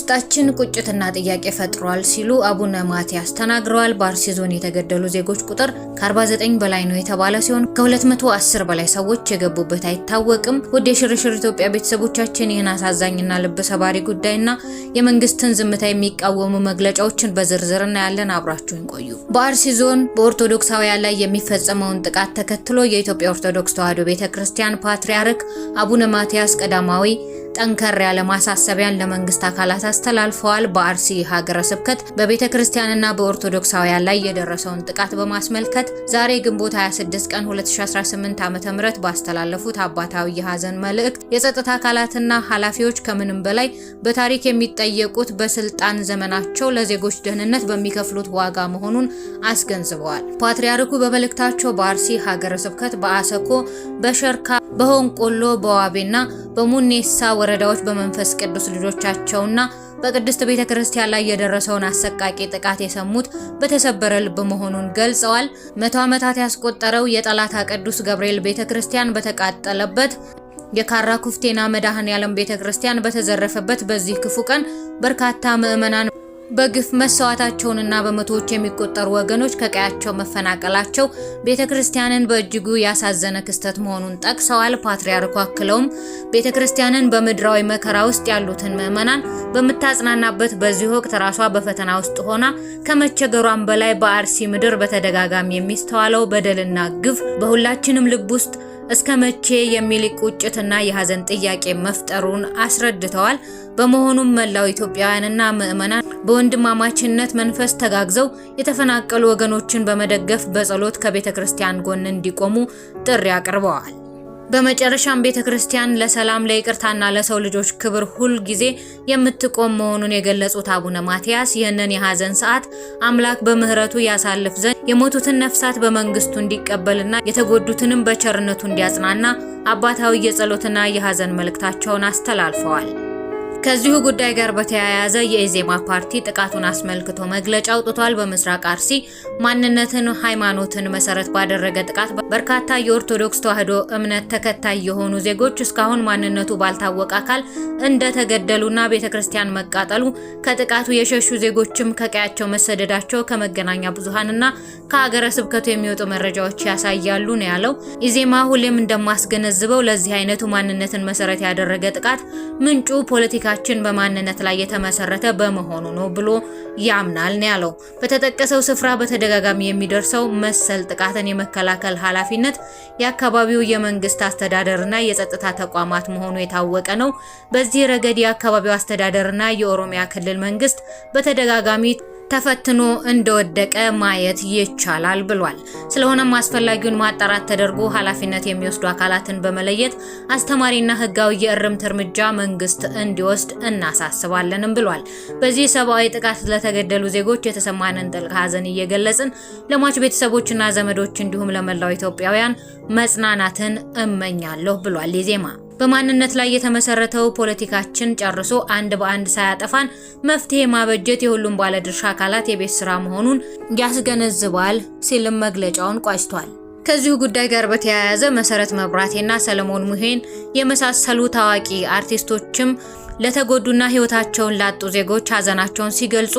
በውስጣችን ቁጭትና ጥያቄ ፈጥሯል ሲሉ አቡነ ማቲያስ ተናግረዋል። በአርሲ ዞን የተገደሉ ዜጎች ቁጥር ከ49 በላይ ነው የተባለ ሲሆን ከ210 በላይ ሰዎች የገቡበት አይታወቅም። ውድ የሽርሽር ኢትዮጵያ ቤተሰቦቻችን ይህን አሳዛኝና ልብ ሰባሪ ጉዳይና የመንግስትን ዝምታ የሚቃወሙ መግለጫዎችን በዝርዝር እናያለን። አብራችሁን ቆዩ። በአርሲ ዞን በኦርቶዶክሳውያን ላይ የሚፈጸመውን ጥቃት ተከትሎ የኢትዮጵያ ኦርቶዶክስ ተዋሕዶ ቤተክርስቲያን ፓትርያርክ አቡነ ማቲያስ ቀዳማዊ ጠንከር ያለ ማሳሰቢያን ለመንግስት አካላት አስተላልፈዋል። በአርሲ ሀገረ ስብከት በቤተክርስቲያንና በኦርቶዶክሳውያን ላይ የደረሰውን ጥቃት በማስመልከት ዛሬ ግንቦት 26 ቀን 2018 ዓ.ም ባስተላለፉት አባታዊ የሐዘን መልእክት የጸጥታ አካላትና ኃላፊዎች ከምንም በላይ በታሪክ የሚጠየቁት በስልጣን ዘመናቸው ለዜጎች ደህንነት በሚከፍሉት ዋጋ መሆኑን አስገንዝበዋል። ፓትርያርኩ በመልእክታቸው በአርሲ ሀገረ ስብከት በአሰኮ፣ በሸርካ፣ በሆንቆሎ፣ በዋቤና በሙኔሳ ወረዳዎች በመንፈስ ቅዱስ ልጆቻቸውና በቅድስት ቤተክርስቲያን ላይ የደረሰውን አሰቃቂ ጥቃት የሰሙት በተሰበረ ልብ መሆኑን ገልጸዋል። 100 ዓመታት ያስቆጠረው የጠላታ ቅዱስ ገብርኤል ቤተክርስቲያን በተቃጠለበት የካራ ኩፍቴና መድኃኔዓለም ቤተክርስቲያን በተዘረፈበት በዚህ ክፉ ቀን በርካታ ምዕመናን በግፍ መሰዋታቸውንና በመቶዎች የሚቆጠሩ ወገኖች ከቀያቸው መፈናቀላቸው ቤተክርስቲያንን በእጅጉ ያሳዘነ ክስተት መሆኑን ጠቅሰዋል። ፓትርያርኩ አክለውም ቤተክርስቲያንን በምድራዊ መከራ ውስጥ ያሉትን ምዕመናን በምታጽናናበት በዚህ ወቅት ራሷ በፈተና ውስጥ ሆና ከመቸገሯን በላይ በአርሲ ምድር በተደጋጋሚ የሚስተዋለው በደልና ግፍ በሁላችንም ልብ ውስጥ እስከ መቼ የሚል ቁጭትና የሐዘን ጥያቄ መፍጠሩን አስረድተዋል። በመሆኑም መላው ኢትዮጵያውያንና ምዕመናን በወንድማማችነት መንፈስ ተጋግዘው የተፈናቀሉ ወገኖችን በመደገፍ በጸሎት ከቤተክርስቲያን ጎን እንዲቆሙ ጥሪ አቅርበዋል። በመጨረሻም ቤተክርስቲያን ለሰላም ለይቅርታና ለሰው ልጆች ክብር ሁል ጊዜ የምትቆም መሆኑን የገለጹት አቡነ ማቲያስ ይህንን የሐዘን ሰዓት አምላክ በምህረቱ ያሳልፍ ዘንድ የሞቱትን ነፍሳት በመንግስቱ እንዲቀበልና የተጎዱትንም በቸርነቱ እንዲያጽናና አባታዊ የጸሎትና የሐዘን መልእክታቸውን አስተላልፈዋል። ከዚሁ ጉዳይ ጋር በተያያዘ የኢዜማ ፓርቲ ጥቃቱን አስመልክቶ መግለጫ አውጥቷል። በምስራቅ አርሲ ማንነትን፣ ሃይማኖትን መሰረት ባደረገ ጥቃት በርካታ የኦርቶዶክስ ተዋሕዶ እምነት ተከታይ የሆኑ ዜጎች እስካሁን ማንነቱ ባልታወቀ አካል እንደተገደሉና ቤተክርስቲያን መቃጠሉ፣ ከጥቃቱ የሸሹ ዜጎችም ከቀያቸው መሰደዳቸው ከመገናኛ ብዙሃንና ከሀገረ ስብከቱ የሚወጡ መረጃዎች ያሳያሉ ነው ያለው። ኢዜማ ሁሌም እንደማስገነዝበው ለዚህ አይነቱ ማንነትን መሰረት ያደረገ ጥቃት ምንጩ ፖለቲካ በማንነት ላይ የተመሰረተ በመሆኑ ነው ብሎ ያምናል ነው ያለው። በተጠቀሰው ስፍራ በተደጋጋሚ የሚደርሰው መሰል ጥቃትን የመከላከል ኃላፊነት የአካባቢው የመንግስት አስተዳደርና የጸጥታ ተቋማት መሆኑ የታወቀ ነው። በዚህ ረገድ የአካባቢው አስተዳደርና የኦሮሚያ ክልል መንግስት በተደጋጋሚ ተፈትኖ እንደወደቀ ማየት ይቻላል ብሏል። ስለሆነም አስፈላጊውን ማጣራት ተደርጎ ኃላፊነት የሚወስዱ አካላትን በመለየት አስተማሪና ህጋዊ የእርምት እርምጃ መንግስት እንዲወስድ እናሳስባለንም ብሏል። በዚህ ሰብአዊ ጥቃት ለተገደሉ ዜጎች የተሰማንን ጥልቅ ሐዘን እየገለጽን ለሟች ቤተሰቦችና ዘመዶች እንዲሁም ለመላው ኢትዮጵያውያን መጽናናትን እመኛለሁ ብሏል ኢዜማ። በማንነት ላይ የተመሰረተው ፖለቲካችን ጨርሶ አንድ በአንድ ሳያጠፋን መፍትሄ ማበጀት የሁሉም ባለድርሻ አካላት የቤት ስራ መሆኑን ያስገነዝባል ሲልም መግለጫውን ቋጭቷል። ከዚሁ ጉዳይ ጋር በተያያዘ መሰረት መብራቴና ሰለሞን ሙሄን የመሳሰሉ ታዋቂ አርቲስቶችም ለተጎዱና ህይወታቸውን ላጡ ዜጎች ሐዘናቸውን ሲገልጹ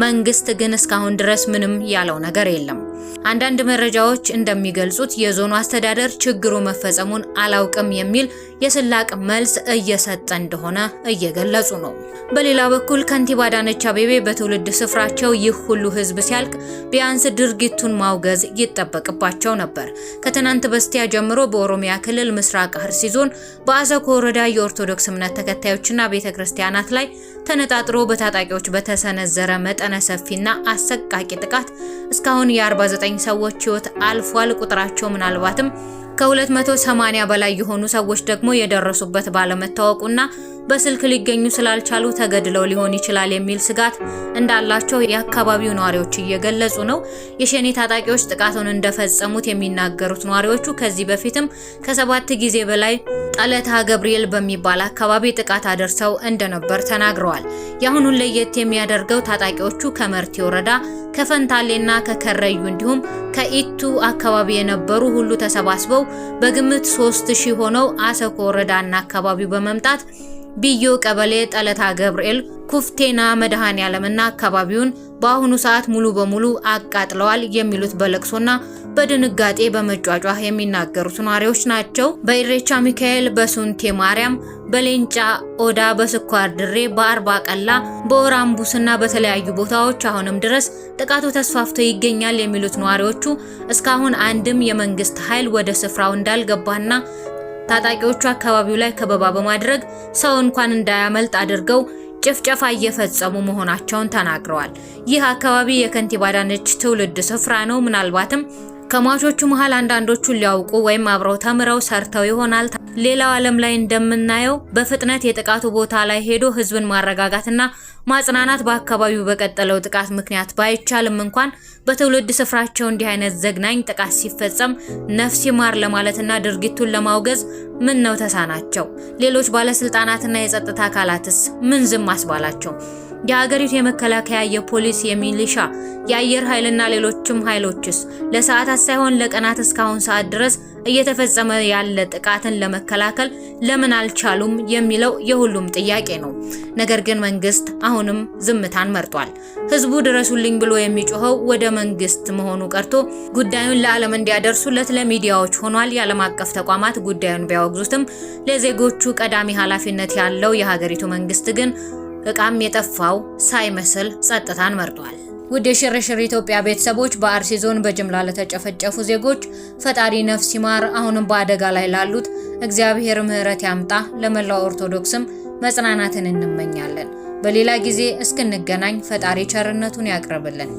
መንግስት ግን እስካሁን ድረስ ምንም ያለው ነገር የለም። አንዳንድ መረጃዎች እንደሚገልጹት የዞኑ አስተዳደር ችግሩ መፈጸሙን አላውቅም የሚል የስላቅ መልስ እየሰጠ እንደሆነ እየገለጹ ነው። በሌላ በኩል ከንቲባ አዳነች አቤቤ በትውልድ ስፍራቸው ይህ ሁሉ ህዝብ ሲያልቅ ቢያንስ ድርጊቱን ማውገዝ ይጠበቅባቸው ነበር። ከትናንት በስቲያ ጀምሮ በኦሮሚያ ክልል ምስራቅ አርሲ ዞን በአሰኮ ወረዳ የኦርቶዶክስ እምነት ተከታዮችና ቤተክርስቲያናት ላይ ተነጣጥሮ በታጣቂዎች በተሰነዘረ መጠነ ሰፊና አሰቃቂ ጥቃት እስካሁን የ49 ሰዎች ህይወት አልፏል። ቁጥራቸው ምናልባትም ከ280 በላይ የሆኑ ሰዎች ደግሞ የደረሱበት ባለመታወቁና በስልክ ሊገኙ ስላልቻሉ ተገድለው ሊሆን ይችላል የሚል ስጋት እንዳላቸው የአካባቢው ነዋሪዎች እየገለጹ ነው። የሸኔ ታጣቂዎች ጥቃቱን እንደፈጸሙት የሚናገሩት ነዋሪዎቹ ከዚህ በፊትም ከ7 ጊዜ በላይ ጠለታ ገብርኤል በሚባል አካባቢ ጥቃት አደርሰው እንደነበር ተናግረዋል። ያሁኑን ለየት የሚያደርገው ታጣቂዎቹ ከመርቲ ወረዳ ከፈንታሌና ከከረዩ እንዲሁም ከኢቱ አካባቢ የነበሩ ሁሉ ተሰባስበው በግምት 3000 ሆነው አሰኮ ወረዳና አካባቢው በመምጣት ቢዮ ቀበሌ ጠለታ ገብርኤል ኩፍቴና መድኃኔዓለምና አካባቢውን በአሁኑ ሰዓት ሙሉ በሙሉ አቃጥለዋል የሚሉት በለቅሶና በድንጋጤ በመጫጫህ የሚናገሩት ነዋሪዎች ናቸው። በኢሬቻ ሚካኤል፣ በሱንቴ ማርያም፣ በሌንጫ ኦዳ፣ በስኳር ድሬ፣ በአርባ ቀላ፣ በኦራምቡስና በተለያዩ ቦታዎች አሁንም ድረስ ጥቃቱ ተስፋፍቶ ይገኛል የሚሉት ነዋሪዎቹ እስካሁን አንድም የመንግስት ኃይል ወደ ስፍራው እንዳልገባና ታጣቂዎቹ አካባቢው ላይ ከበባ በማድረግ ሰው እንኳን እንዳያመልጥ አድርገው ጭፍጨፋ እየፈጸሙ መሆናቸውን ተናግረዋል። ይህ አካባቢ የከንቲባ አዳነች ትውልድ ስፍራ ነው። ምናልባትም ከሟቾቹ መሃል አንዳንዶቹ ሊያውቁ ወይም አብረው ተምረው ሰርተው ይሆናል። ሌላው ዓለም ላይ እንደምናየው በፍጥነት የጥቃቱ ቦታ ላይ ሄዶ ህዝብን ማረጋጋትና ማጽናናት በአካባቢው በቀጠለው ጥቃት ምክንያት ባይቻልም እንኳን በትውልድ ስፍራቸው እንዲህ አይነት ዘግናኝ ጥቃት ሲፈጸም ነፍስ ይማር ለማለትና ድርጊቱን ለማውገዝ ምን ነው ተሳናቸው? ሌሎች ባለስልጣናትና የጸጥታ አካላትስ ምን ዝም አስባላቸው? የሀገሪቱ የመከላከያ፣ የፖሊስ፣ የሚሊሻ፣ የአየር ኃይልና ሌሎችም ኃይሎችስ ለሰዓታት ሳይሆን ለቀናት እስካሁን ሰዓት ድረስ እየተፈጸመ ያለ ጥቃትን ለመከላከል ለምን አልቻሉም የሚለው የሁሉም ጥያቄ ነው። ነገር ግን መንግስት አሁንም ዝምታን መርጧል። ህዝቡ ድረሱልኝ ብሎ የሚጮኸው ወደ መንግስት መሆኑ ቀርቶ ጉዳዩን ለዓለም እንዲያደርሱለት ለሚዲያዎች ሆኗል። የዓለም አቀፍ ተቋማት ጉዳዩን ቢያወግዙትም ለዜጎቹ ቀዳሚ ኃላፊነት ያለው የሀገሪቱ መንግስት ግን እቃም የጠፋው ሳይመስል ጸጥታን መርጧል። ውድ የሽርሽር ኢትዮጵያ ቤተሰቦች፣ በአርሲ ዞን በጅምላ ለተጨፈጨፉ ዜጎች ፈጣሪ ነፍስ ይማር። አሁንም በአደጋ ላይ ላሉት እግዚአብሔር ምህረት ያምጣ። ለመላው ኦርቶዶክስም መጽናናትን እንመኛለን። በሌላ ጊዜ እስክንገናኝ ፈጣሪ ቸርነቱን ያቅርብልን።